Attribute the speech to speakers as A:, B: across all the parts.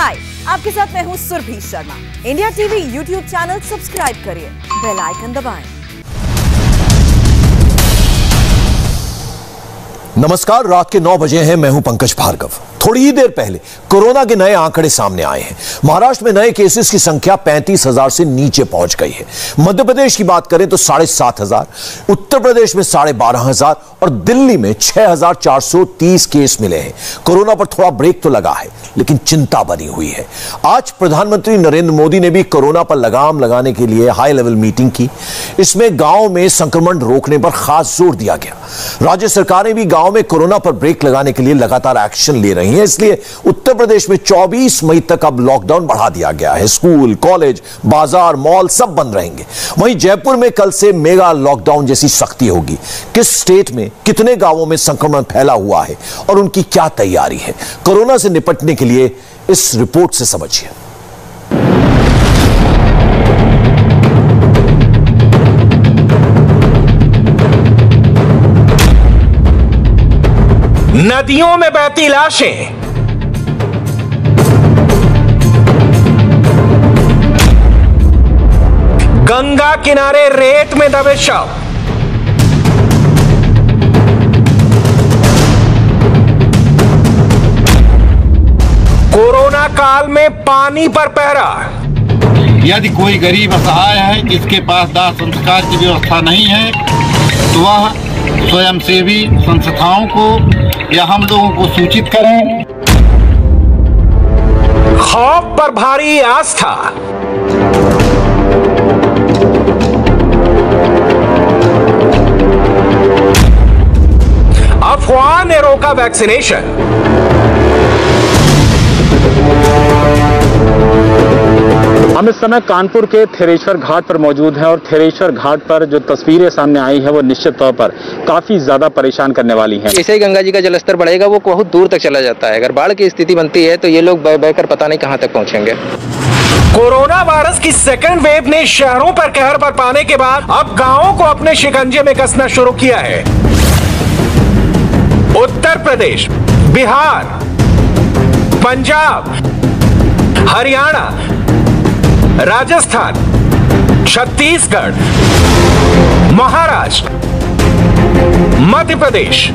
A: हाय, आपके साथ मैं हूं Surabhi Sharma. India TV YouTube channel subscribe करिए, बेल आइकन दबाएं।
B: नमस्कार, रात के 9 बजे हैं। मैं हूं पंकज भार्गव। थोड़ी ही देर पहले कोरोना के नए आंकड़े सामने आए हैं। महाराष्ट्र में नए केसेस की संख्या 35,000 से नीचे पहुंच गई है। मध्य प्रदेश की बात करें तो 7,500, उत्तर प्रदेश में 12,500 और दिल्ली में 6,430 केस मिले हैं। कोरोना पर थोड़ा ब्रेक तो लगा है, लेकिन चिंता बनी हुई है। आज प्रधानमंत्री नरेंद्र मोदी ने भी कोरोना पर लगाम लगाने के लिए हाई लेवल मीटिंग की। इसमें गांव में संक्रमण रोकने पर खास जोर दिया गया। राज्य सरकारें भी गांव में कोरोना पर ब्रेक लगाने के लिए लगातार एक्शन ले रही हैं। इसलिए उत्तर प्रदेश में 24 मई तक अब लॉकडाउन बढ़ा दिया गया है। स्कूल, कॉलेज, बाजार, मॉल सब बंद रहेंगे। वहीं जयपुर में कल से मेगा लॉकडाउन जैसी सख्ती होगी। किस स्टेट में कितने गांवों में संक्रमण फैला हुआ है और उनकी क्या तैयारी है, कोरोना से निपटने के लिए इस रिपोर्ट से समझिए।
C: नदियों में बहती लाशें, गंगा किनारे रेत में दबे शव, कोरोना काल में पानी पर पहरा।
D: यदि कोई गरीब असहाय है जिसके पास दाह संस्कार की व्यवस्था नहीं है तो वह स्वयंसेवी संस्थाओं को या हम लोगों को सूचित करें।
C: खौफ पर भारी आस्था, अफवाह ने रोका वैक्सीनेशन।
E: हम इस समय कानपुर के थेरेश्वर घाट पर मौजूद हैं और थेरेश्वर घाट पर जो तस्वीरें सामने आई हैं वो निश्चित तौर पर काफी ज्यादा परेशान करने वाली हैं।
F: जैसे ही गंगा जी का जलस्तर बढ़ेगा वो बहुत दूर तक चला जाता है। अगर बाढ़ की स्थिति बनती है तो ये लोग बह बहकर पता नहीं कहां तक पहुंचेंगे।
C: कोरोना वायरस की सेकेंड वेव ने शहरों पर कहर बरपाने के बाद अब गांवों को अपने शिकंजे में कसना शुरू किया है। उत्तर प्रदेश, बिहार, पंजाब, हरियाणा, राजस्थान, छत्तीसगढ़, महाराष्ट्र, मध्य प्रदेश,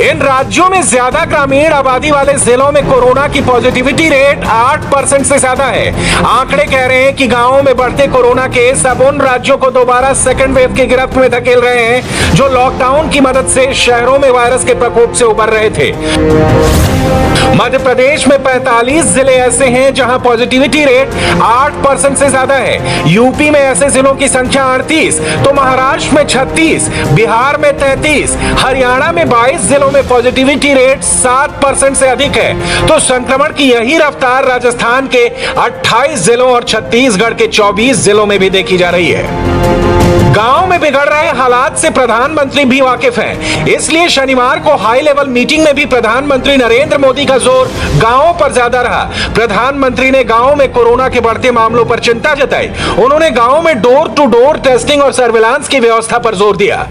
C: इन राज्यों में ज्यादा ग्रामीण आबादी वाले जिलों में कोरोना की पॉजिटिविटी रेट 8% से ज्यादा है। आंकड़े कह रहे हैं कि गांवों में बढ़ते कोरोना केस अब उन राज्यों को दोबारा सेकंड वेव की गिरफ्त में धकेल रहे हैं जो लॉकडाउन की मदद से शहरों में वायरस के प्रकोप से उबर रहे थे। मध्य प्रदेश में 45 जिले ऐसे हैं जहां पॉजिटिविटी रेट 8% से ज्यादा है। यूपी में ऐसे जिलों की संख्या 38, तो महाराष्ट्र में 36, बिहार में 33, हरियाणा में 22 जिलों में पॉजिटिविटी रेट 7% से अधिक है। तो संक्रमण की यही रफ्तार राजस्थान के 28 जिलों और छत्तीसगढ़ के 24 जिलों में भी देखी जा रही है। गांव में बिगड़ रहे हालात से प्रधानमंत्री भी वाकिफ हैं। इसलिए शनिवार को हाई लेवल मीटिंग में भी प्रधानमंत्री नरेंद्र मोदी का जोर गांवों पर ज्यादा रहा। प्रधानमंत्री ने गांव में कोरोना के बढ़ते मामलों पर चिंता जताई। उन्होंने गांव में डोर टू डोर टेस्टिंग और सर्विलांस की व्यवस्था पर जोर दिया।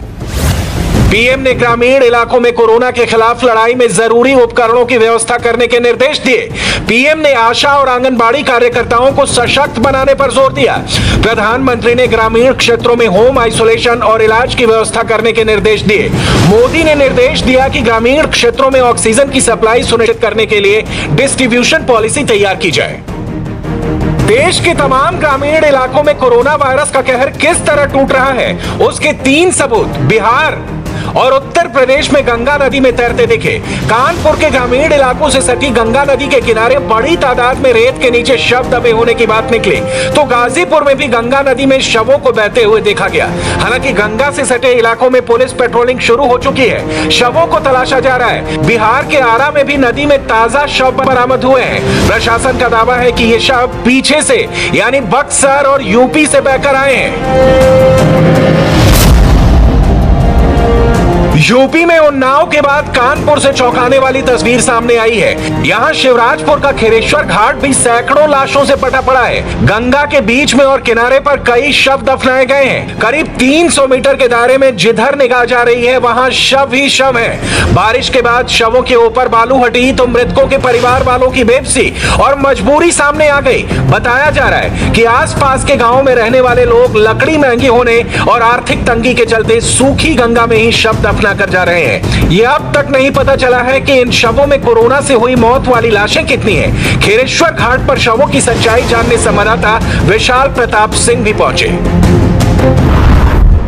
C: पीएम ने ग्रामीण इलाकों में कोरोना के खिलाफ लड़ाई में जरूरी उपकरणों की व्यवस्था करने के निर्देश दिए। पीएम ने आशा और आंगनबाड़ी कार्यकर्ताओं को सशक्त बनाने पर जोर दिया। प्रधानमंत्री ने ग्रामीण क्षेत्रों में होम आइसोलेशन और इलाज की व्यवस्था करने के निर्देश दिए। मोदी ने निर्देश दिया कि ग्रामीण क्षेत्रों में ऑक्सीजन की सप्लाई सुनिश्चित करने के लिए डिस्ट्रीब्यूशन पॉलिसी तैयार की जाए। देश के तमाम ग्रामीण इलाकों में कोरोना वायरस का कहर किस तरह टूट रहा है, उसके 3 सबूत बिहार और उत्तर प्रदेश में गंगा नदी में तैरते दिखे। कानपुर के ग्रामीण इलाकों से सटी गंगा नदी के किनारे बड़ी तादाद में रेत के नीचे शव दबे होने की बात निकली। तो गाजीपुर में भी गंगा नदी में शवों को बहते हुए देखा गया। हालांकि गंगा से सटे इलाकों में पुलिस पेट्रोलिंग शुरू हो चुकी है, शवों को तलाशा जा रहा है। बिहार के आरा में भी नदी में ताजा शव बरामद हुए हैं। प्रशासन का दावा है कि ये शव पीछे से यानी बक्सर और यूपी से बहकर आए हैं। यूपी में उन्नाव के बाद कानपुर से चौंकाने वाली तस्वीर सामने आई है। यहाँ शिवराजपुर का खेरेश्वर घाट भी सैकड़ों लाशों से पटा पड़ा है। गंगा के बीच में और किनारे पर कई शव दफनाए गए हैं। करीब 300 मीटर के दायरे में जिधर निगाह जा रही है वहां शव ही शव है। बारिश के बाद शवों के ऊपर बालू हटी तो मृतकों के परिवार वालों की बेबसी और मजबूरी सामने आ गई। बताया जा रहा है कि आसपास के गांवों में रहने वाले लोग लकड़ी महंगी होने और आर्थिक तंगी के चलते सूखी गंगा में ही शव दफना कर जा रहे हैं। यह अब तक नहीं पता चला है कि इन शवों में कोरोना से हुई मौत वाली लाशें कितनी हैं। खेरेश्वर घाट पर शवों की सच्चाई जानने संवाददाता विशाल प्रताप सिंह भी पहुंचे।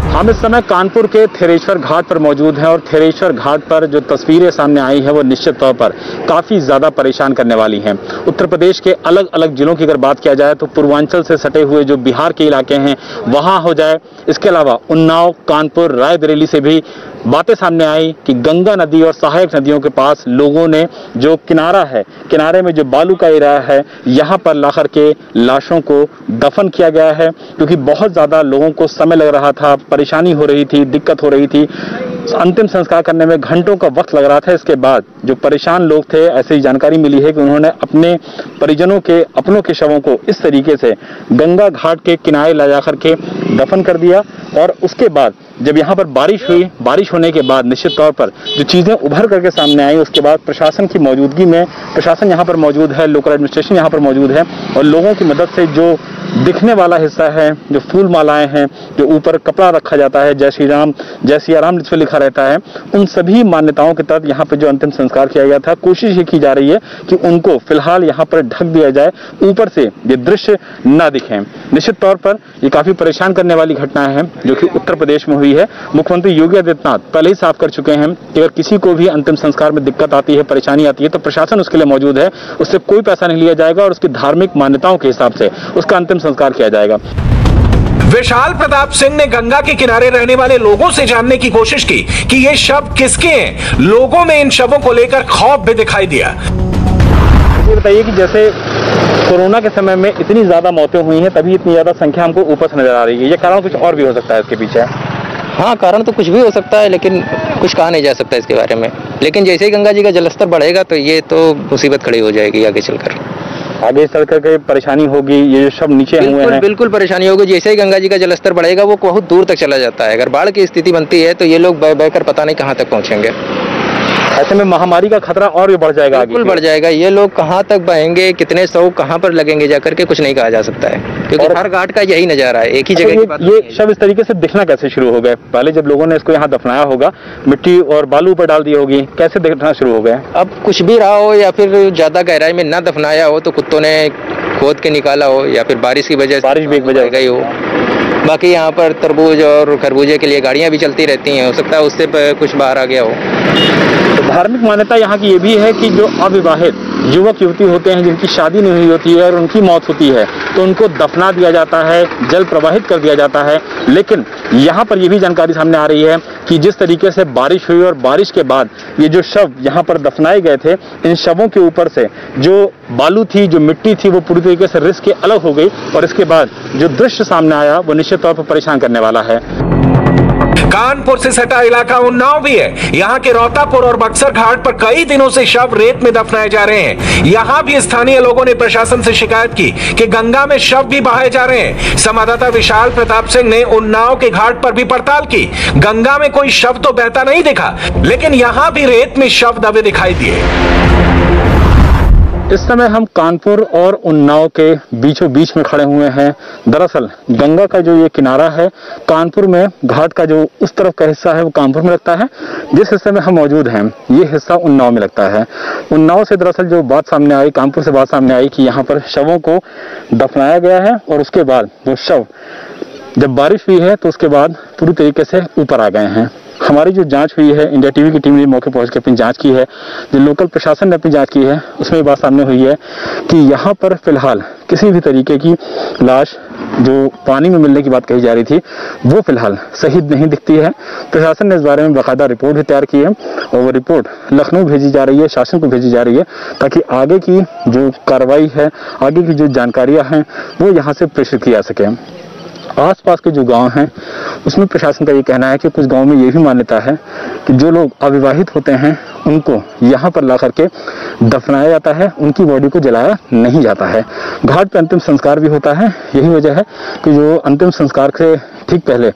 E: हम इस समय कानपुर के थेरेश्वर घाट पर मौजूद हैं और थेरेश्वर घाट पर जो तस्वीरें सामने आई हैं वो निश्चित तौर पर काफ़ी ज़्यादा परेशान करने वाली हैं। उत्तर प्रदेश के अलग अलग जिलों की अगर बात किया जाए तो पूर्वांचल से सटे हुए जो बिहार के इलाके हैं वहाँ हो जाए, इसके अलावा उन्नाव, कानपुर, रायबरेली से भी बातें सामने आई कि गंगा नदी और सहायक नदियों के पास लोगों ने जो किनारा है, किनारे में जो बालू का एरिया है, यहाँ पर ला करके लाशों को दफन किया गया है, क्योंकि बहुत ज़्यादा लोगों को समय लग रहा था, परेशानी हो रही थी, दिक्कत हो रही थी। अंतिम संस्कार करने में घंटों का वक्त लग रहा था। इसके बाद जो परेशान लोग थे, ऐसी जानकारी मिली है कि उन्होंने अपने परिजनों के, अपनों के शवों को इस तरीके से गंगा घाट के किनारे ला जाकर के दफन कर दिया। और उसके बाद जब यहाँ पर बारिश हुई, बारिश होने के बाद निश्चित तौर पर जो चीज़ें उभर करके सामने आई, उसके बाद प्रशासन की मौजूदगी में, प्रशासन यहाँ पर मौजूद है, लोकल एडमिनिस्ट्रेशन यहाँ पर मौजूद है और लोगों की मदद से जो दिखने वाला हिस्सा है, जो फूल मालाएं हैं, जो ऊपर कपड़ा रखा जाता है, जय श्री राम, जय सिया राम जिस पे लिखा रहता है, उन सभी मान्यताओं के तहत यहाँ पर जो अंतिम संस्कार किया गया था, कोशिश ये की जा रही है कि उनको फिलहाल यहाँ पर ढक दिया जाए, ऊपर से ये दृश्य न दिखें। निश्चित तौर पर ये काफी परेशान करने वाली घटना है जो कि उत्तर प्रदेश में हुई है। मुख्यमंत्री योगी आदित्यनाथ पहले ही साफ कर चुके हैं कि अगर किसी को भी अंतिम संस्कार में दिक्कत आती है, परेशानी आती है तो प्रशासन उसके लिए मौजूद है, उससे कोई पैसा नहीं लिया जाएगा और उसकी धार्मिक मान्यताओं के हिसाब से उसका अंतिम संस्कार किया जाएगा।
C: विशाल प्रताप सिंह ने गंगा के किनारे रहने वाले लोगों से जानने की कोशिश की कि ये शव किसके हैं। लोगों में इन शवों को लेकर खौफ भी दिखाई दिया।
E: ये बताइए कि जैसे कोरोना के समय में इतनी ज्यादा मौतें हुई हैं, तभी इतनी ज्यादा संख्या हमको ऊपर से नजर आ रही है, ये कारण कुछ और भी हो सकता है इसके पीछे?
F: हाँ, कारण तो कुछ भी हो सकता है, लेकिन कुछ कहा नहीं जा सकता इसके बारे में। लेकिन जैसे ही गंगा जी का जलस्तर बढ़ेगा तो ये तो मुसीबत खड़ी हो जाएगी आगे चलकर।
E: आगे चल करके परेशानी होगी, ये जो सब नीचे हुए हैं
F: बिल्कुल परेशानी होगी। जैसे ही गंगा जी का जलस्तर बढ़ेगा वो बहुत दूर तक चला जाता है। अगर बाढ़ की स्थिति बनती है तो ये लोग बह बहकर पता नहीं कहाँ तक पहुँचेंगे।
E: ऐसे में महामारी का खतरा और भी बढ़ जाएगा,
F: बिल्कुल बढ़ जाएगा। ये लोग कहाँ तक बहेंगे, कितने सौ कहाँ पर लगेंगे जाकर के कुछ नहीं कहा जा सकता है, क्योंकि हर घाट का यही नजारा है, एक ही जगह की बात।
E: ये शव इस तरीके से दिखना कैसे शुरू हो गए? पहले जब लोगों ने इसको यहाँ दफनाया होगा, मिट्टी और बालू पर डाल दी होगी, कैसे दिखना शुरू हो गए?
F: अब कुछ भी रहा हो या फिर ज्यादा गहराई में ना दफनाया हो तो कुत्तों ने खोद के निकाला हो या फिर बारिश की वजह से,
E: बारिश भी एक वजह
F: गई हो। बाकी यहाँ पर तरबूज और खरबूजे के लिए गाड़ियाँ भी चलती रहती हैं, हो सकता है उससे कुछ बाहर आ गया हो।
E: तो धार्मिक मान्यता यहाँ की ये भी है कि जो अविवाहित युवक युवती होते हैं, जिनकी शादी नहीं हुई होती है और उनकी मौत होती है, तो उनको दफना दिया जाता है, जल प्रवाहित कर दिया जाता है। लेकिन यहाँ पर ये भी जानकारी सामने आ रही है कि जिस तरीके से बारिश हुई और बारिश के बाद ये जो शव यहाँ पर दफनाए गए थे, इन शवों के ऊपर से जो बालू थी, जो मिट्टी थी, वो पूरी तरीके से रिस के अलग हो गई और इसके बाद जो दृश्य सामने आया वो निश्चित तौर पर परेशान करने वाला है।
C: कानपुर से सटा इलाका उन्नाव भी है। यहाँ के रोतापुर और बक्सर घाट पर कई दिनों से शव रेत में दफनाए जा रहे हैं। यहाँ भी स्थानीय लोगों ने प्रशासन से शिकायत की कि गंगा में शव भी बहाए जा रहे हैं। संवाददाता विशाल प्रताप सिंह ने उन्नाव के घाट पर भी पड़ताल की। गंगा में कोई शव तो बहता नहीं दिखा, लेकिन यहाँ भी रेत में शव दबे दिखाई दिए।
E: इस समय हम कानपुर और उन्नाव के बीचों बीच में खड़े हुए हैं। दरअसल गंगा का जो ये किनारा है, कानपुर में घाट का जो उस तरफ का हिस्सा है वो कानपुर में लगता है। जिस हिस्से में हम मौजूद हैं ये हिस्सा उन्नाव में लगता है। उन्नाव से दरअसल जो बात सामने आई, कानपुर से बात सामने आई कि यहाँ पर शवों को दफनाया गया है और उसके बाद वो शव जब बारिश हुई है तो उसके बाद पूरी तरीके से ऊपर आ गए हैं। हमारी जो जांच हुई है, इंडिया टीवी की टीम ने मौके पहुंच के अपनी जांच की है, जो लोकल प्रशासन ने अपनी जांच की है, उसमें बात सामने हुई है कि यहाँ पर फिलहाल किसी भी तरीके की लाश जो पानी में मिलने की बात कही जा रही थी वो फिलहाल सही नहीं दिखती है। प्रशासन ने इस बारे में बाकायदा रिपोर्ट भी तैयार की है और वो रिपोर्ट लखनऊ भेजी जा रही है, शासन को भेजी जा रही है, ताकि आगे की जो कार्रवाई है, आगे की जो जानकारियाँ हैं वो यहाँ से प्रेषित की जा सके। आसपास के जो गांव हैं उसमें प्रशासन का ये कहना है कि कुछ गांव में ये भी मान्यता है कि जो लोग अविवाहित होते हैं उनको यहाँ पर ला करके दफनाया जाता है, उनकी बॉडी को जलाया नहीं जाता है। घाट पर अंतिम संस्कार भी होता है। यही वजह है कि जो अंतिम संस्कार से ठीक पहले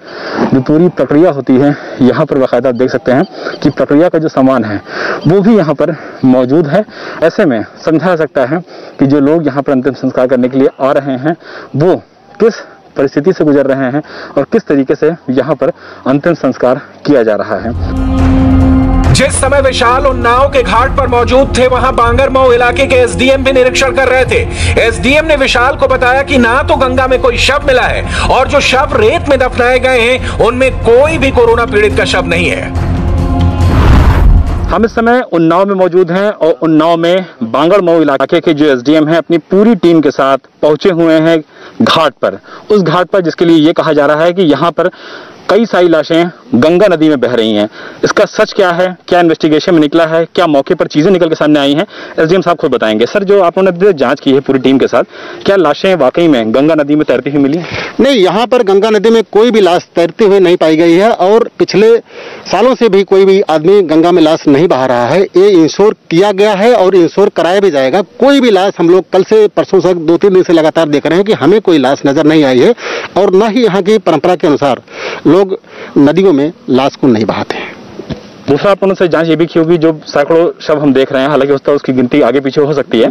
E: जो पूरी प्रक्रिया होती है, यहाँ पर बाकायदा आप देख सकते हैं कि प्रक्रिया का जो सामान है वो भी यहाँ पर मौजूद है। ऐसे में समझा जा सकता है कि जो लोग यहाँ पर अंतिम संस्कार करने के लिए आ रहे हैं वो किस परिस्थिति से गुजर रहे हैं और किस तरीके से यहाँ पर अंतिम संस्कार किया जा रहा है।
C: जिस समय विशाल उन्नाव के घाट पर मौजूद थे, वहां बांगरमऊ इलाके के एसडीएम भी निरीक्षण कर रहे थे। एसडीएम ने विशाल को बताया कि ना तो गंगा में कोई शव मिला है और जो शव रेत में दफनाए गए हैं उनमें कोई भी कोरोना पीड़ित का शव नहीं है।
E: हम इस समय उन्नाव में मौजूद हैं और उन्नाव में बांगरमऊ इलाके के जो एसडीएम हैं अपनी पूरी टीम के साथ पहुंचे हुए हैं घाट पर। उस घाट पर जिसके लिए ये कहा जा रहा है कि यहाँ पर कई सारी लाशें गंगा नदी में बह रही हैं। इसका सच क्या है, क्या इन्वेस्टिगेशन में निकला है, क्या मौके पर चीजें निकल के सामने आई हैं, एसडीएम साहब खुद बताएंगे। सर, जो आप लोगों ने जांच की है पूरी टीम के साथ, क्या लाशें वाकई में गंगा नदी में तैरती हुई मिली?
G: नहीं, यहाँ पर गंगा नदी में कोई भी लाश तैरते हुए नहीं पाई गई है और पिछले सालों से भी कोई भी आदमी गंगा में लाश नहीं बहा रहा है। ये इंश्योर किया गया है और इंश्योर कराया भी जाएगा। कोई भी लाश हम लोग कल से परसों से 2-3 दिन से लगातार देख रहे हैं कि हमें कोई लाश नजर नहीं आई है और न ही यहाँ की परंपरा के अनुसार लोग नदियों में लाश को नहीं बहाते हैं।
E: दूसरा, आप उनसे जांच ये भी की होगी, जो सैकड़ों शव हम देख रहे हैं, हालांकि उसकी गिनती आगे पीछे हो सकती है।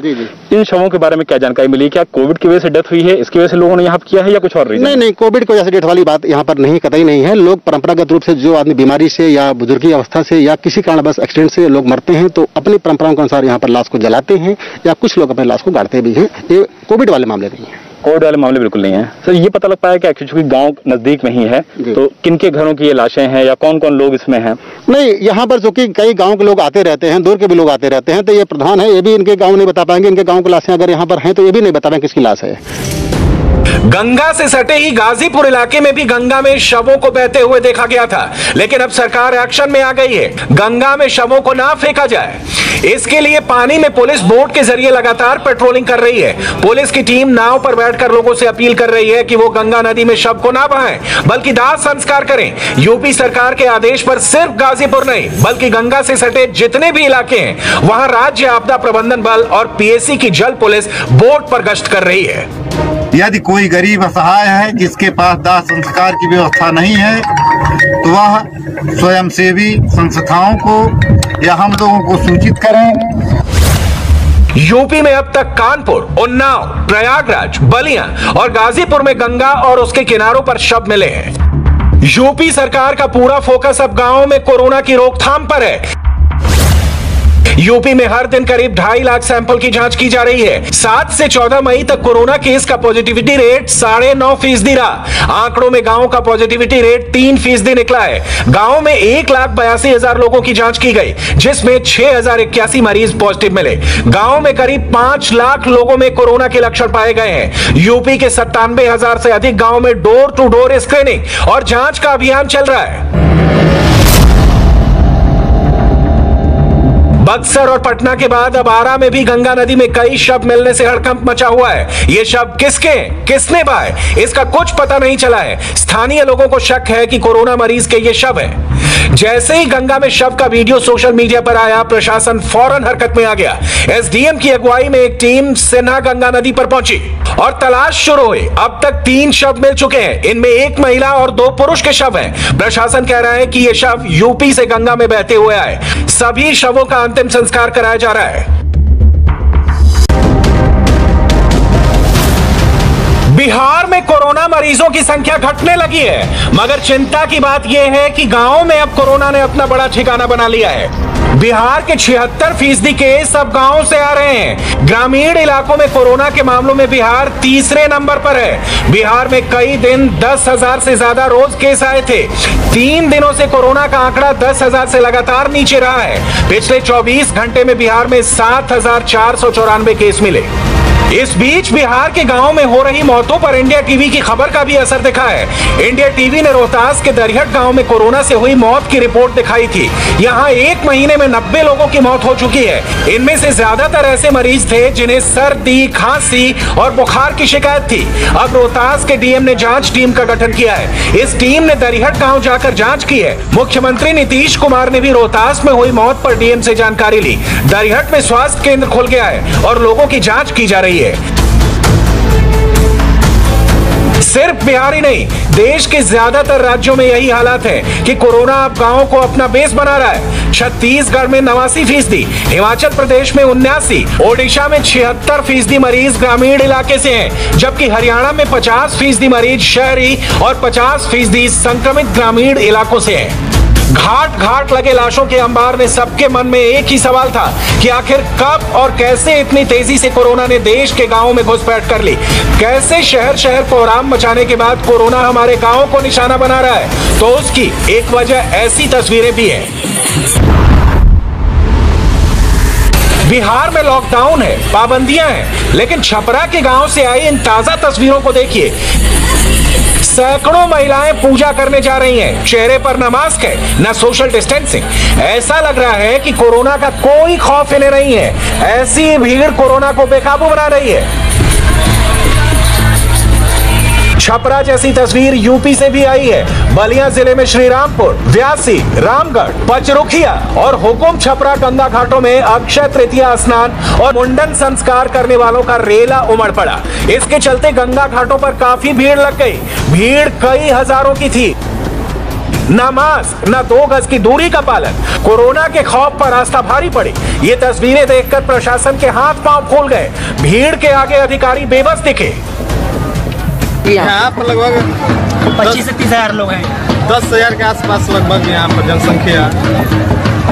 E: इन शवों के बारे में क्या जानकारी मिली? क्या कोविड की वजह से डेथ हुई है, इसकी वजह से लोगों ने यहाँ किया है या कुछ और रीजन?
G: नहीं, कोविड की वजह से डेथ वाली बात यहाँ पर नहीं, कतई नहीं है। लोग परंपरागत रूप से जो आदमी बीमारी से या बुजुर्गी अवस्था से या किसी कारणवश एक्सीडेंट से लोग मरते हैं तो अपनी परंपराओं के अनुसार यहाँ पर लाश को जलाते हैं या कुछ लोग अपने लाश को गाड़ते भी हैं। ये कोविड वाले मामले नहीं है।
E: कोविड वाले मामले बिल्कुल नहीं है। सर, ये पता लग पाया क्या क्योंकि गांव नजदीक में ही है तो किनके घरों की ये लाशें हैं या कौन कौन लोग इसमें हैं? नहीं,
G: यहाँ पर जो कि कई गांव के लोग आते रहते हैं, दूर के भी लोग आते रहते हैं, तो ये प्रधान है, ये भी इनके गांव नहीं बता पाएंगे। इनके गांव की लाशें अगर यहाँ पर हैं तो ये भी नहीं बता पाएंगे किसकी लाश है।
C: गंगा से सटे ही गाजीपुर इलाके में भी गंगा में शवों को बहते हुए देखा गया था, लेकिन अब सरकार एक्शन में आ गई है। गंगा में शवों को ना फेंका जाए, इसके लिए पानी में पुलिस बोट के जरिए लगातार पेट्रोलिंग कर रही है। पुलिस की टीम नाव पर बैठकर लोगों से अपील कर रही है कि वो गंगा नदी में शव को ना बहाएं, बल्कि दाह संस्कार करें। यूपी सरकार के आदेश पर सिर्फ गाजीपुर नहीं बल्कि गंगा से सटे जितने भी इलाके हैं वहां राज्य आपदा प्रबंधन बल और पीएसी की जल पुलिस बोट पर गश्त कर रही है।
D: यदि कोई गरीब असहाय है जिसके पास दाह संस्कार की व्यवस्था नहीं है तो वह स्वयंसेवी संस्थाओं को या हम लोगों को सूचित करें।
C: यूपी में अब तक कानपुर, उन्नाव, प्रयागराज, बलिया और गाजीपुर में गंगा और उसके किनारों पर शव मिले हैं। यूपी सरकार का पूरा फोकस अब गांवों में कोरोना की रोकथाम पर है। यूपी में हर दिन करीब 2.5 लाख सैंपल की जांच की जा रही है। 7 से 14 मई तक कोरोना केस का पॉजिटिविटी रेट 9.5% रहा। आंकड़ों में गांवों का पॉजिटिविटी रेट 3% निकला है। गांव में 1,82,000 लोगों की जांच की गई, जिसमें 6,081 मरीज पॉजिटिव मिले। गांव में करीब 5 लाख लोगों में कोरोना के लक्षण पाए गए हैं। यूपी के 97,000 से अधिक गांव में डोर टू डोर स्क्रीनिंग और जांच का अभियान चल रहा है। बक्सर और पटना के बाद अब आरा में भी गंगा नदी में कई शव मिलने से हड़कंप मचा हुआ है। ये शव किसके, किसने बहाए, इसका कुछ पता नहीं चला है। स्थानीय लोगों को शक है कि कोरोना मरीज के ये शव है। जैसे ही गंगा में शव का वीडियो सोशल मीडिया पर आया, प्रशासन फौरन हरकत में आ गया। एसडीएम की अगुवाई में एक टीम सिन्हा गंगा नदी पर पहुंची और तलाश शुरू हुई। अब तक 3 शव मिल चुके हैं। इनमें 1 महिला और 2 पुरुष के शव हैं। प्रशासन कह रहा है कि ये शव यूपी से गंगा में बहते हुए आए। सभी शवों का अंतिम संस्कार कराया जा रहा है। बिहार में कोरोना मरीजों की संख्या घटने लगी है, मगर चिंता की बात यह है कि गांवों में अब कोरोना ने अपना बड़ा ठिकाना बना लिया है। बिहार के 76% केस अब गांवों से आ रहे हैं। ग्रामीण इलाकों में कोरोना के मामलों में बिहार तीसरे नंबर पर है। बिहार में कई दिन 10,000 से ज्यादा रोज केस आए थे। 3 दिनों से कोरोना का आंकड़ा 10,000 से लगातार नीचे रहा है। पिछले 24 घंटे में बिहार में 7,494 केस मिले। इस बीच बिहार के गांव में हो रही मौतों पर इंडिया टीवी की खबर का भी असर दिखा है। इंडिया टीवी ने रोहतास के दरिहट गांव में कोरोना से हुई मौत की रिपोर्ट दिखाई थी। यहां एक महीने में 90 लोगों की मौत हो चुकी है। इनमें से ज्यादातर ऐसे मरीज थे जिन्हें सर्दी, खांसी और बुखार की शिकायत थी। अब रोहतास के डीएम ने जांच टीम का गठन किया है। इस टीम ने दरिहट गांव जाकर जांच की है। मुख्यमंत्री नीतीश कुमार ने भी रोहतास में हुई मौत पर डीएम से जानकारी ली। दरिहट में स्वास्थ्य केंद्र खुल गया है और लोगों की जांच की जा रही है। सिर्फ बिहार ही नहीं, देश के ज्यादातर राज्यों में यही हालात है कि कोरोना अब गांवों को अपना बेस बना रहा है। छत्तीसगढ़ में 89%, हिमाचल प्रदेश में 79%, ओडिशा में 76% मरीज ग्रामीण इलाके से हैं, जबकि हरियाणा में 50% मरीज शहरी और 50% संक्रमित ग्रामीण इलाकों से हैं। घाट घाट लगे लाशों के अंबार ने सबके मन में एक ही सवाल था कि आखिर कब और कैसे इतनी तेजी से कोरोना ने देश के गांवों में घुसपैठ कर ली। कैसे शहर शहर कोहराम मचाने के बाद कोरोना हमारे गांवों को निशाना बना रहा है। तो उसकी एक वजह ऐसी तस्वीरें भी हैं। बिहार में लॉकडाउन है, पाबंदियां हैं, लेकिन छपरा के गांव से आई इन ताजा तस्वीरों को देखिए। सैकड़ों महिलाएं पूजा करने जा रही हैं। चेहरे पर न मास्क है, न सोशल डिस्टेंसिंग। ऐसा लग रहा है कि कोरोना का कोई खौफ इन्हें नहीं है। ऐसी भीड़ कोरोना को बेकाबू बना रही है। छपरा जैसी तस्वीर यूपी से भी आई है। बलिया जिले में श्रीरामपुर, व्यासी, रामगढ़, पचरुखिया और हुकुम छपरा गंगा घाटों में अक्षय तृतीया स्नान और मुंडन संस्कार करने वालों का रेला उमड़ पड़ा। इसके चलते गंगा घाटों पर काफी भीड़ लग गई। भीड़ कई हजारों की थी। न मास्क, न 2 गज की दूरी का पालन। कोरोना के खौफ पर आस्था भारी पड़ी। ये तस्वीरें देखकर प्रशासन के हाथ पांव फूल गए। भीड़ के आगे अधिकारी बेबस दिखे।
H: यहाँ पर लगभग 25 से 30 हजार लोग हैं। 10,000 के आसपास लगभग यहाँ पर जनसंख्या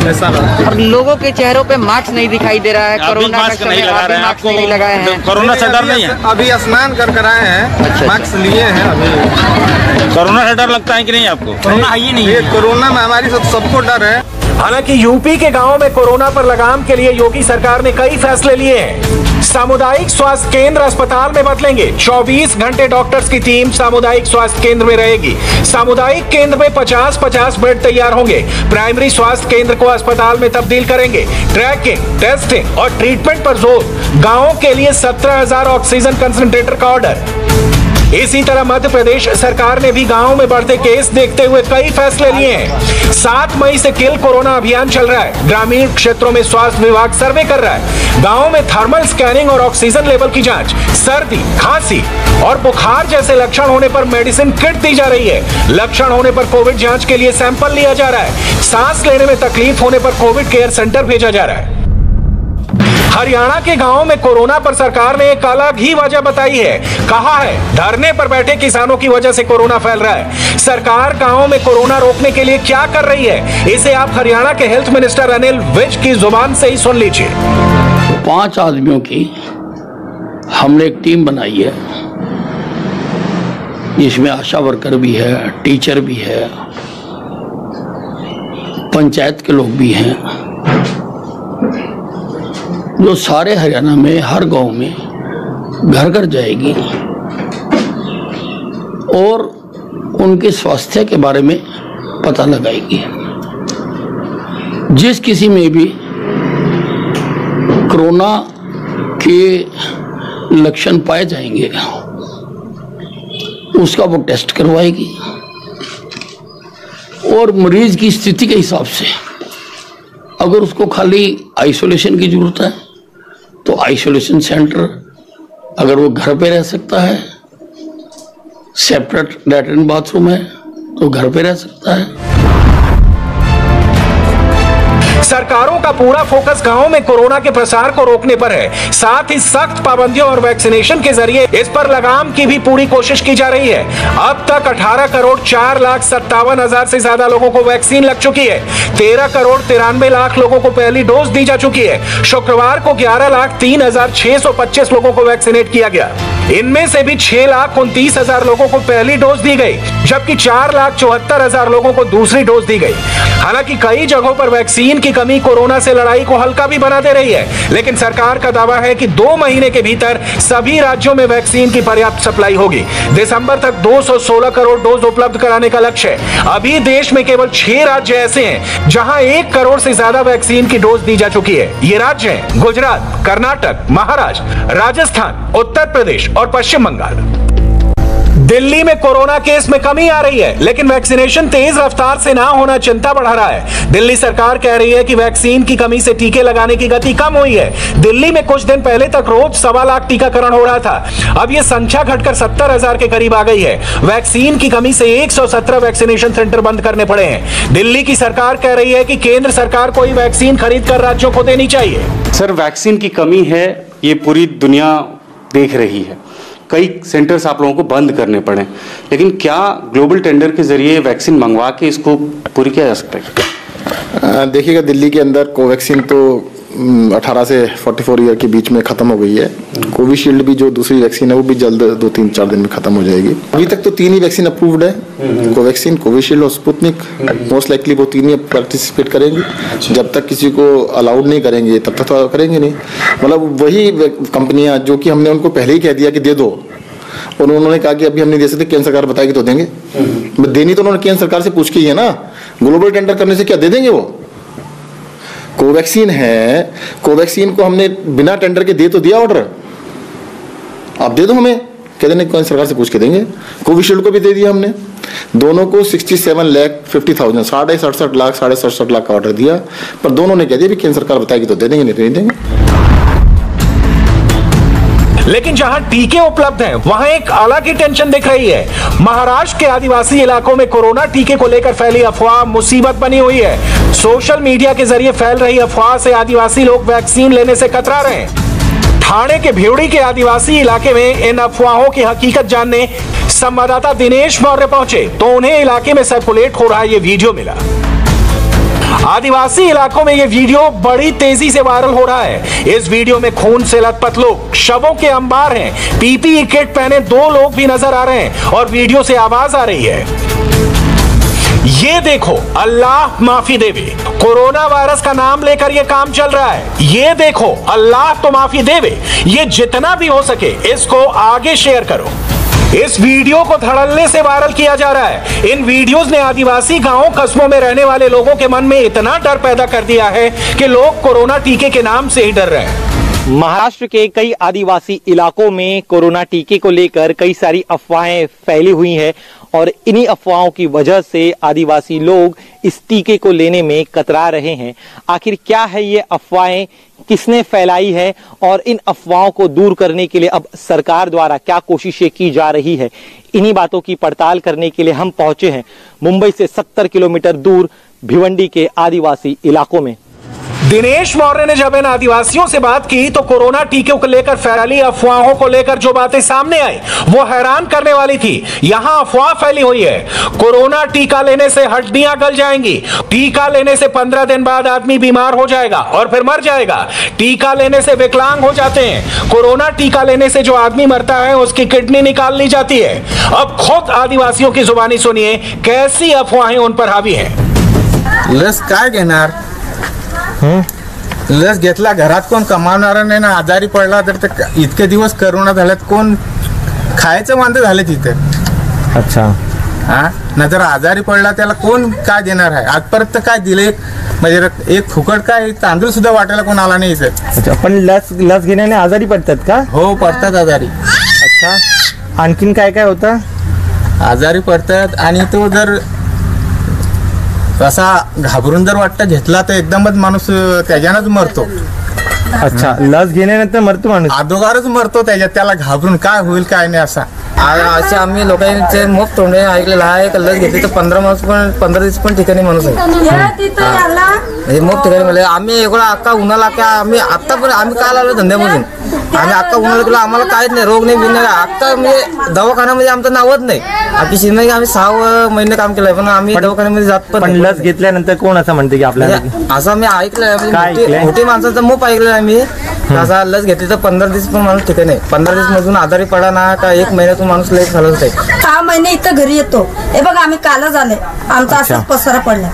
H: ऐसा और
I: लोगों के चेहरों पे मास्क नहीं दिखाई दे रहा है। कोरोना का समय मास्क नहीं लगाए हैं।
H: कोरोना से डर नहीं है। अभी स्नान कर आए हैं, मास्क लिए हैं। अभी
J: कोरोना से डर लगता है कि नहीं आपको?
H: कोरोना है ही नहीं। ये कोरोना महामारी से सबको डर है।
C: हालांकि यूपी के गांवों में कोरोना पर लगाम के लिए योगी सरकार ने कई फैसले लिए हैं। सामुदायिक स्वास्थ्य केंद्र अस्पताल में बदलेंगे। 24 घंटे डॉक्टर्स की टीम सामुदायिक स्वास्थ्य केंद्र में रहेगी। सामुदायिक केंद्र में 50-50 बेड तैयार होंगे। प्राइमरी स्वास्थ्य केंद्र को अस्पताल में तब्दील करेंगे। ट्रैकिंग, टेस्टिंग और ट्रीटमेंट पर जोर। गांवों के लिए 17,000 ऑक्सीजन कंसंट्रेटर का ऑर्डर। इसी तरह मध्य प्रदेश सरकार ने भी गांवों में बढ़ते केस देखते हुए कई फैसले लिए हैं। 7 मई से किल कोरोना अभियान चल रहा है। ग्रामीण क्षेत्रों में स्वास्थ्य विभाग सर्वे कर रहा है। गांवों में थर्मल स्कैनिंग और ऑक्सीजन लेवल की जांच। सर्दी, खांसी और बुखार जैसे लक्षण होने पर मेडिसिन किट दी जा रही है। लक्षण होने पर कोविड जांच के लिए सैंपल लिया जा रहा है। सांस लेने में तकलीफ होने पर कोविड केयर सेंटर भेजा जा रहा है। हरियाणा के गांवों में कोरोना पर सरकार ने एक अलग ही वजह बताई है। कहा है धरने पर बैठे किसानों की वजह से कोरोना फैल रहा है। सरकार गांवों में कोरोना रोकने के लिए क्या कर रही है, इसे आप हरियाणा के हेल्थ मिनिस्टर अनिल विज की जुबान से ही सुन लीजिए।
K: 5 आदमियों की हमने एक टीम बनाई है, जिसमें आशा वर्कर भी है, टीचर भी है, पंचायत के लोग भी हैं, जो सारे हरियाणा में हर गांव में घर घर जाएगी और उनके स्वास्थ्य के बारे में पता लगाएगी। जिस किसी में भी कोरोना के लक्षण पाए जाएंगे उसका वो टेस्ट करवाएगी और मरीज की स्थिति के हिसाब से अगर उसको खाली आइसोलेशन की जरूरत है तो आइसोलेशन सेंटर, अगर वो घर पे रह सकता है, सेपरेट लैट्रिन बाथरूम है तो घर पे रह सकता है।
C: सरकारों का पूरा फोकस गांवों में कोरोना के प्रसार को रोकने पर है। साथ ही सख्त पाबंदियों और वैक्सीनेशन के जरिए इस पर लगाम की भी पूरी कोशिश की जा रही है। अब तक 18 करोड़ 4,57,000 से ज्यादा लोगों को वैक्सीन लग चुकी है। 13 करोड़ 93 लाख लोगों को पहली डोज दी जा चुकी है। शुक्रवार को 11,03,625 लोगों को वैक्सीनेट किया गया। इनमें से भी 6,29,000 लोगों को पहली डोज दी गई, जबकि 4,74,000 लोगों को दूसरी डोज दी गई। हालांकि कई जगहों पर वैक्सीन की कमी कोरोना से लड़ाई को हल्का भी बना दे रही है, लेकिन सरकार का दावा है कि 2 महीने के भीतर सभी राज्यों में वैक्सीन की पर्याप्त सप्लाई होगी। दिसंबर तक 216 करोड़ डोज उपलब्ध कराने का लक्ष्य है। अभी देश में केवल 6 राज्य ऐसे हैं जहां 1 करोड़ से ज्यादा वैक्सीन की डोज दी जा चुकी है। ये राज्य हैं गुजरात, कर्नाटक, महाराष्ट्र, राजस्थान, उत्तर प्रदेश और पश्चिम बंगाल। दिल्ली में कोरोना केस में कमी आ रही है, लेकिन वैक्सीनेशन तेज रफ्तार से ना होना चिंता बढ़ा रहा है। दिल्ली सरकार कह रही है कि वैक्सीन की कमी से टीके लगाने की गति कम हुई है। दिल्ली में कुछ दिन पहले तक रोज 1.25 लाख टीकाकरण हो रहा था, अब यह संख्या घटकर 70,000 के करीब आ गई है। वैक्सीन की कमी से 117 वैक्सीनेशन सेंटर बंद करने पड़े हैं। दिल्ली की सरकार कह रही है कि केंद्र सरकार को ही वैक्सीन खरीद कर राज्यों को देनी चाहिए।
L: सर, वैक्सीन की कमी है, ये पूरी दुनिया देख रही है। कई सेंटर्स आप लोगों को बंद करने पड़े, लेकिन क्या ग्लोबल टेंडर के जरिए वैक्सीन मंगवा के इसको पूरी किया जा सकता है?
M: देखिएगा, दिल्ली के अंदर कोवैक्सीन तो 18 से 44 ईयर के बीच में खत्म हो गई है। कोविशील्ड भी जो दूसरी वैक्सीन है वो भी जल्द 2-3-4 दिन में खत्म हो जाएगी। अभी तक तो 3 ही वैक्सीन अप्रूव्ड है, कोवैक्सीन, कोविशील्ड और स्पुतनिक। मोस्ट लाइकली वो 3 ही पार्टिसिपेट करेंगे। जब तक किसी को अलाउड नहीं करेंगे तब तक तो करेंगे नहीं। मतलब वही कंपनियां जो कि हमने उनको पहले ही कह दिया कि दे दो, और उन्होंने कहा कि अभी हम नहीं दे सकते, केंद्र सरकार बताएगी तो देंगे। देनी तो उन्होंने केंद्र सरकार से पूछ के ही है ना, ग्लोबल टेंडर करने से क्या दे देंगे वो? कोवैक्सीन है, कोवैक्सीन को हमने बिना टेंडर के दे तो दिया ऑर्डर, आप दे दो हमें, कहते नहीं केंद्र सरकार से पूछ के देंगे। कोविशील्ड को भी दे दिया हमने, दोनों को 67,50,000 67 लाख का ऑर्डर दिया, पर दोनों ने कह दिया भी केंद्र सरकार बताएगी तो दे देंगे, नहीं तो नहीं देंगे।
C: लेकिन जहां टीके उपलब्ध हैं, वहां एक अलग ही टेंशन दिख रही है। महाराष्ट्र के आदिवासी इलाकों में कोरोना टीके को लेकर फैली अफवाह मुसीबत बनी हुई है। सोशल मीडिया के जरिए फैल रही अफवाह से आदिवासी लोग वैक्सीन लेने से कतरा रहे हैं। ठाणे के भिवड़ी के आदिवासी इलाके में इन अफवाहों की हकीकत जानने संवाददाता दिनेश मौर्य पहुंचे, तो उन्हें इलाके में सर्कुलेट हो रहा ये वीडियो मिला। आदिवासी इलाकों में यह वीडियो बड़ी तेजी से वायरल हो रहा है। इस वीडियो में खून से लथपथ लोग, शवों के अंबार हैं, पीपीई किट पहने 2 लोग भी नजर आ रहे हैं और वीडियो से आवाज आ रही है, ये देखो अल्लाह माफी देवे। कोरोना वायरस का नाम लेकर यह काम चल रहा है। ये देखो अल्लाह तो माफी देवे। ये जितना भी हो सके इसको आगे शेयर करो। इस वीडियो को धड़ल्ले से वायरल किया जा रहा है। इन वीडियोस ने आदिवासी गांवों कस्बों में रहने वाले लोगों के मन में इतना डर पैदा कर दिया है कि लोग कोरोना टीके के नाम से ही डर रहे हैं।
N: महाराष्ट्र के कई आदिवासी इलाकों में कोरोना टीके को लेकर कई सारी अफवाहें फैली हुई हैं और इन्हीं अफवाहों की वजह से आदिवासी लोग इस टीके को लेने में कतरा रहे हैं। आखिर क्या है ये अफवाहें, किसने फैलाई है और इन अफवाहों को दूर करने के लिए अब सरकार द्वारा क्या कोशिशें की जा रही है, इन्हीं बातों की पड़ताल करने के लिए हम पहुंचे हैं मुंबई से 70 किलोमीटर दूर भिवंडी के आदिवासी इलाकों में।
C: दिनेश मौर्य ने जब इन आदिवासियों से बात की तो कोरोना टीके को लेकर फैली अफवाहों को लेकर जो बातें सामने आई वो हैरान करने वाली थी। यहां अफवाह फैली हुई है, कोरोना टीका लेने से हड्डियां गल जाएंगी, टीका लेने से 15 दिन बाद आदमी बीमार हो जाएगा और फिर मर जाएगा, टीका लेने से विकलांग हो जाते हैं, कोरोना टीका लेने से जो आदमी मरता है उसकी किडनी निकाल ली जाती है। अब खुद आदिवासियों की जुबानी सुनिए कैसी अफवाहें उन पर हावी हैं।
O: लस काय घेणार? लस घेतला, घरात कोण कमावणार नाही ना, आजारी पडला तर इतके दिवस करोना झाल्यात, कोण खायचं वांदे झाले तिथे। अच्छा, हा ना, जर आजारी पडला त्याला कोण काय देणार आहे? आजपर्यंत काय दिले, म्हणजे एक फुकट काय तांदूळ सुद्धा वाटायला कोण आला नाही इथे। अच्छा, पण लस घेण्याने आजारी पडतात का? हो, पडतात आजारी। अच्छा, आणखीन काय काय होतं? आजारी पडतात आणि तो जर असा घाबरून जर वाटतं घेतला तर एकदमच माणूस त्याच्यानंच मरतो। अच्छा, लस घेण्यानंतर मरतो माणूस? अगोदरच मरतो त्याच्यात, त्याला घाबरून काय होईल काय नाही असा।
I: असे आम्ही लोकांचे मुख तोंडे ऐकलेलं आहे की लस घेतली तर 15 दिवस पण ठिकाणी माणूस आहे, मुख ठिकाणी म्हणजे आम्ही एवढा अक्का उन्हाला की आम्ही आतापर्यंत आम्ही काल आलो धंद्यापासून, आम्ही अख्खा उन्हाळा गेलो, आम्हाला काहीच नाही, रोग नाही, बिन अख्खा म्हणजे दवाखान्यामध्ये आमचं नावच नाही. आपली शिंदे आम्ही 6 महिने काम केलंय, पण आम्ही दवाखान्यामध्ये जात पण
N: लस घेतल्यानंतर कोण असं म्हणते की आपल्याला
I: असं मी ऐकलंय, मोठी माणसाचं मूप ऐकलंय आम्ही. असा लस घेतली तर 15 दिवस पण माणूस ठीक नाही, 15 दिवस मधून आजारी पडा ना का 1 महिन्यातून माणूस लस झालंच आहे.
P: 6 महिने इथं घरी येतो. हे बघा आम्ही कालच आले, आमचा असंच पसारा पडला.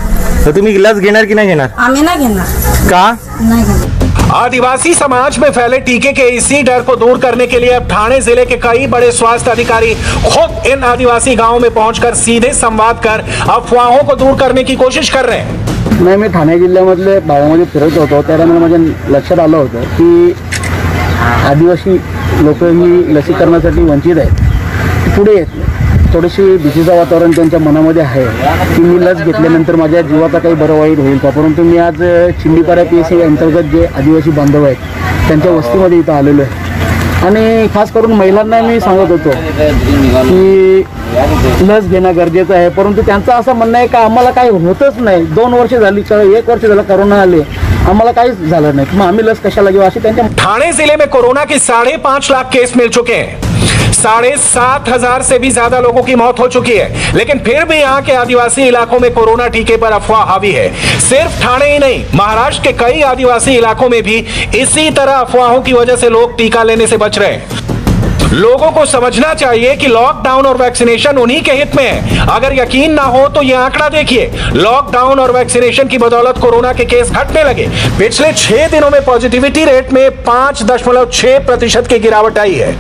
N: तर तुम्ही लस घेणार की नाही घेणार?
P: आम्ही नाही घेणार.
N: का
P: नाही घेणार?
C: आदिवासी समाज में फैले टीके के इसी डर को दूर करने के लिए अब ठाणे जिले के कई बड़े स्वास्थ्य अधिकारी खुद इन आदिवासी गांवों में पहुंचकर सीधे संवाद कर अफवाहों को दूर करने की कोशिश कर रहे हैं.
Q: मी ठाणे जिल्ह्यामधले भागामध्ये फिरत होतो, त्यामुळे माझ्या लक्षात आलं होतं की आदिवासी लोक ही लसीकरणासाठी वंचित आहेत, पुढे येत नाही. थोडीशी भीतीचं वातावरण त्यांच्या मनामध्ये आहे की मी लस घेतल्यानंतर माझ्या जीवाचा काही बरं वाईट होईल का. परंतु मी आज चिंडीपाडा PSC अंतर्गत जे आदिवासी बांधव आहेत त्यांच्या वस्तीमध्ये इथं आलेलो आहे आणि खास करून महिलांना मी सांगत होतो की लस घेणं गरजेचं आहे. परंतु त्यांचं असं म्हणणं आहे का आम्हाला काही होतच नाही, 2 वर्ष झाली, 1 वर्ष झालं कोरोना आले, आम्हाला काहीच झालं नाही, मग आम्ही लस कशाला घेऊ अशी त्यांच्या.
C: ठाणे जिले में कोरोना के 5.5 लाख केस मिल चुके हैं, 7,500 से भी ज्यादा लोगों की मौत हो चुकी है, लेकिन फिर भी यहाँ के आदिवासी इलाकों में कोरोना टीके पर अफवाह हावी है. सिर्फ ठाणे ही नहीं, महाराष्ट्र के कई आदिवासी इलाकों में भी इसी तरह अफवाहों की वजह से लोग टीका लेने से बच रहे हैं. लोगों को समझना चाहिए कि लॉकडाउन और वैक्सीनेशन उन्हीं के हित में है. अगर यकीन ना हो तो यह आंकड़ा देखिए, लॉकडाउन और वैक्सीनेशन की बदौलत कोरोना के केस घटने लगे. पिछले 6 दिनों में पॉजिटिविटी रेट में 5.6% की गिरावट आई है.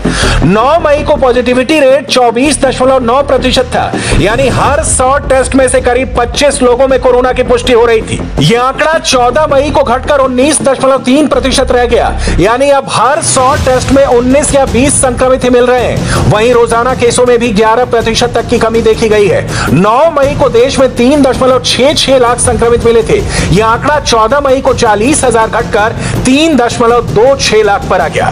C: 9 मई को पॉजिटिविटी रेट 24.9% था, यानी हर 100 टेस्ट में से करीब 25 लोगों में कोरोना की पुष्टि हो रही थी. यह आंकड़ा 14 मई को घटकर 19.3% रह गया, यानी अब हर 100 टेस्ट में 19 या 20 संक्रमित मिल रहे हैं. वहीं रोजाना केसों में भी 11% तक की कमी देखी गई है. 9 मई को देश में 3.66 लाख संक्रमित मिले थे. यह आंकड़ा 14 मई को 40,000 घटकर 3.26 लाख पर आ गया.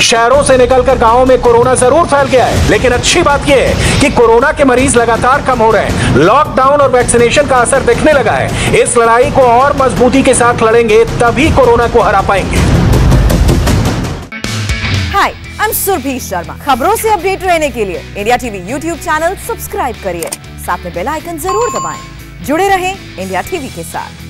C: शहरों से निकलकर गांवों में कोरोना जरूर फैल गया है, लेकिन अच्छी बात यह है कि कोरोना के मरीज लगातार कम हो रहे हैं. लॉकडाउन और वैक्सीनेशन का असर दिखने लगा है. इस लड़ाई को और मजबूती के साथ लड़ेंगे तभी कोरोना को हरा पाएंगे.
A: हाय, आई एम सुरभि शर्मा. खबरों से अपडेट रहने के लिए India TV YouTube channel subscribe करिए, साथ में बेल आइकन जरूर दबाएं. जुड़े रहें इंडिया टीवी के साथ.